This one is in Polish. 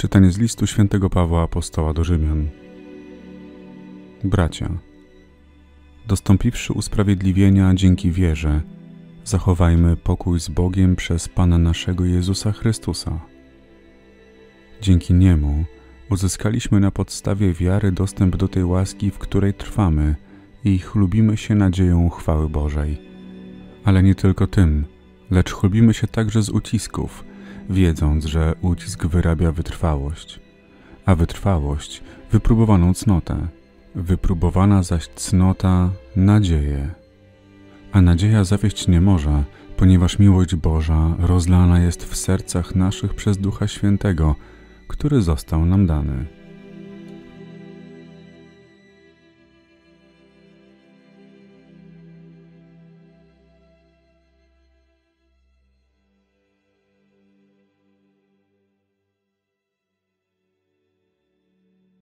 Czytanie z listu świętego Pawła Apostoła do Rzymian. Bracia, dostąpiwszy usprawiedliwienia dzięki wierze, zachowajmy pokój z Bogiem przez Pana naszego Jezusa Chrystusa. Dzięki Niemu uzyskaliśmy na podstawie wiary dostęp do tej łaski, w której trwamy i chlubimy się nadzieją chwały Bożej. Ale nie tylko tym, lecz chlubimy się także z ucisków, wiedząc, że ucisk wyrabia wytrwałość, a wytrwałość wypróbowaną cnotę, wypróbowana zaś cnota nadzieję. A nadzieja zawieść nie może, ponieważ miłość Boża rozlana jest w sercach naszych przez Ducha Świętego, który został nam dany.